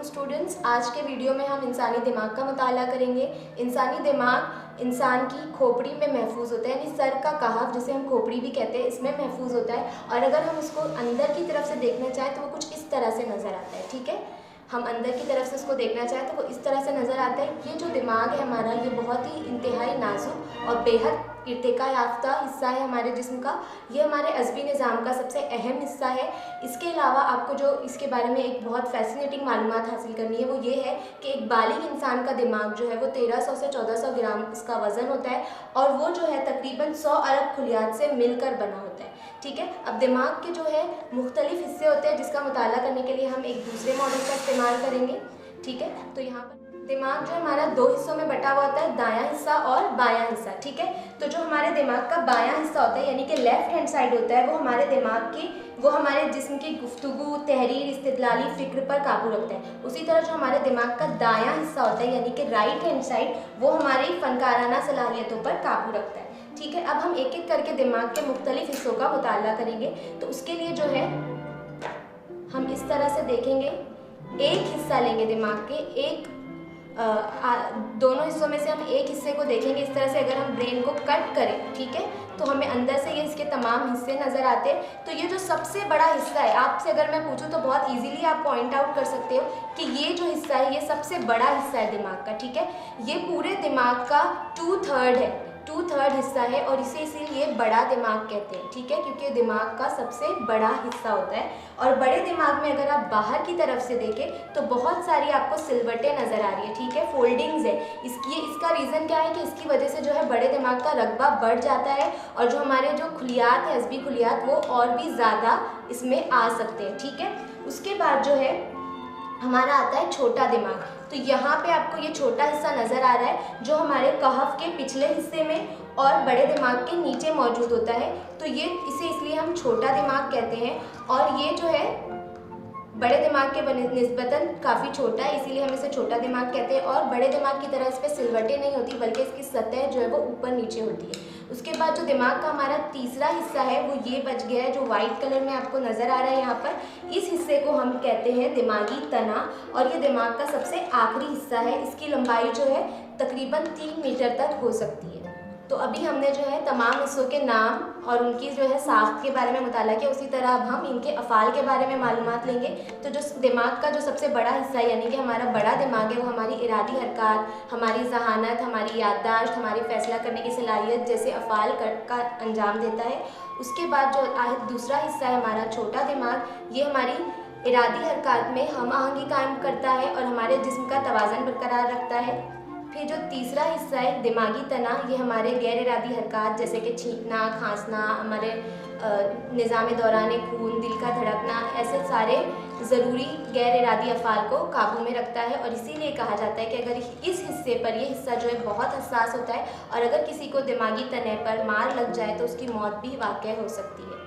वालेकुम स्टूडेंट्स। आज के वीडियो में हम इंसानी दिमाग का मुताला करेंगे। इंसानी दिमाग इंसान की खोपड़ी में महफूज होता है, यानी सर का कहाव जिसे हम खोपड़ी भी कहते हैं, इसमें महफूज होता है। और अगर हम उसको अंदर की तरफ से देखना चाहें तो वो कुछ इस तरह से नज़र आता है। ठीक है, हम अंदर की तरफ से उसको देखना चाहें तो वो इस तरह से नज़र आता है। ये जो दिमाग है हमारा, ये बहुत ही इंतहाई नाजुक और बेहद इर्तिका याफ्ता हिस्सा है हमारे जिस्म का। ये हमारे अज़बी निज़ाम का सबसे अहम हिस्सा है। इसके अलावा आपको जो इसके बारे में एक बहुत फैसिनेटिंग मालूमात हासिल करनी है वो ये है कि एक बालिग इंसान का दिमाग जो है वो 1300 से 1400 ग्राम इसका वज़न होता है और वो जो है तकरीबन 100 अरब खुलियात से मिलकर बना होता है। ठीक है, अब दिमाग के जो है मुख्तलिफ हिस्से होते हैं जिसका मुताला करने के लिए हम एक दूसरे मॉडल का इस्तेमाल करेंगे। ठीक है, तो यहाँ पर दिमाग जो हमारा दो हिस्सों में बटा हुआ होता है, दायां हिस्सा और बायां हिस्सा। ठीक है, तो जो हमारे दिमाग का बायां हिस्सा होता है यानी कि लेफ्ट हैंड साइड होता है, वो हमारे जिस्म की गुफ्तगू, तहरीर, इस्तिदलाली फ़िक्र पर काबू रखता है। उसी तरह जो हमारे दिमाग का दायां हिस्सा होता है यानी कि राइट हैंड साइड, वो हमारी फ़नकाराना सलाहियतों पर काबू रखता है। ठीक है, अब हम एक एक करके दिमाग के मुख्तलिफ हिस्सों का मुताला करेंगे। तो उसके लिए जो है हम इस तरह से देखेंगे, एक हिस्सा लेंगे दिमाग के, दोनों हिस्सों में से हम एक हिस्से को देखेंगे। इस तरह से अगर हम ब्रेन को कट करें, ठीक है, तो हमें अंदर से ये इसके तमाम हिस्से नज़र आते हैं। तो ये जो सबसे बड़ा हिस्सा है, आपसे अगर मैं पूछूं तो बहुत इजीली आप पॉइंट आउट कर सकते हो कि ये जो हिस्सा है ये सबसे बड़ा हिस्सा है दिमाग का। ठीक है, ये पूरे दिमाग का 2/3 है, 2/3 हिस्सा है और इसे इसीलिए बड़ा दिमाग कहते हैं। ठीक है, क्योंकि दिमाग का सबसे बड़ा हिस्सा होता है। और बड़े दिमाग में अगर आप बाहर की तरफ से देखें तो बहुत सारी आपको सिलवटें नज़र आ रही है। ठीक है, फोल्डिंग्स है। इसका रीज़न क्या है कि इसकी वजह से जो है बड़े दिमाग का रकबा बढ़ जाता है और जो हमारे जो खुलियात है, अज़बी खुलियात, वो और भी ज़्यादा इसमें आ सकते हैं। ठीक है, उसके बाद जो है हमारा आता है छोटा दिमाग। तो यहाँ पे आपको ये छोटा हिस्सा नज़र आ रहा है जो हमारे कहफ के पिछले हिस्से में और बड़े दिमाग के नीचे मौजूद होता है। तो इसे इसलिए हम छोटा दिमाग कहते हैं और ये जो है बड़े दिमाग के निस्बतन काफ़ी छोटा है, इसीलिए हम इसे छोटा दिमाग कहते हैं। और बड़े दिमाग की तरह इस पर सिलवटें नहीं होती बल्कि इसकी सतह जो है वो ऊपर नीचे होती है। उसके बाद जो दिमाग का हमारा तीसरा हिस्सा है वो ये बच गया है जो वाइट कलर में आपको नज़र आ रहा है यहाँ पर। इस हिस्से को हम कहते हैं दिमागी तना और ये दिमाग का सबसे आखिरी हिस्सा है। इसकी लंबाई जो है तकरीबन 3 मीटर तक हो सकती है। तो अभी हमने जो है तमाम हिस्सों के नाम और उनकी जो है साख्त के बारे में मुताला किया। उसी तरह अब हम इनके अफ़ाल के बारे में मालूमात लेंगे। तो जो दिमाग का जो सबसे बड़ा हिस्सा है यानी कि हमारा बड़ा दिमाग है, वो हमारी इरादी हरकत, हमारी जहानत, हमारी याददाश्त, हमारी फ़ैसला करने की सलाहियत जैसे अफ़ाल का अंजाम देता है। उसके बाद जो दूसरा हिस्सा है हमारा छोटा दिमाग, ये हमारी इरादी हरकत में हम आहंगी कायम करता है और हमारे जिस्म का तवाज़न बरकरार रखता है। फिर जो तीसरा हिस्सा है दिमागी तना, ये हमारे गैर इरादी हरकत जैसे कि छींकना, खांसना, हमारे निज़ाम दौरान खून, दिल का धड़कना, ऐसे सारे ज़रूरी गैर इरादी अफ़ाल को काबू में रखता है। और इसीलिए कहा जाता है कि अगर इस हिस्से पर, ये हिस्सा जो है बहुत हसास होता है और अगर किसी को दिमागी तने पर मार लग जाए तो उसकी मौत भी वाक़ई हो सकती है।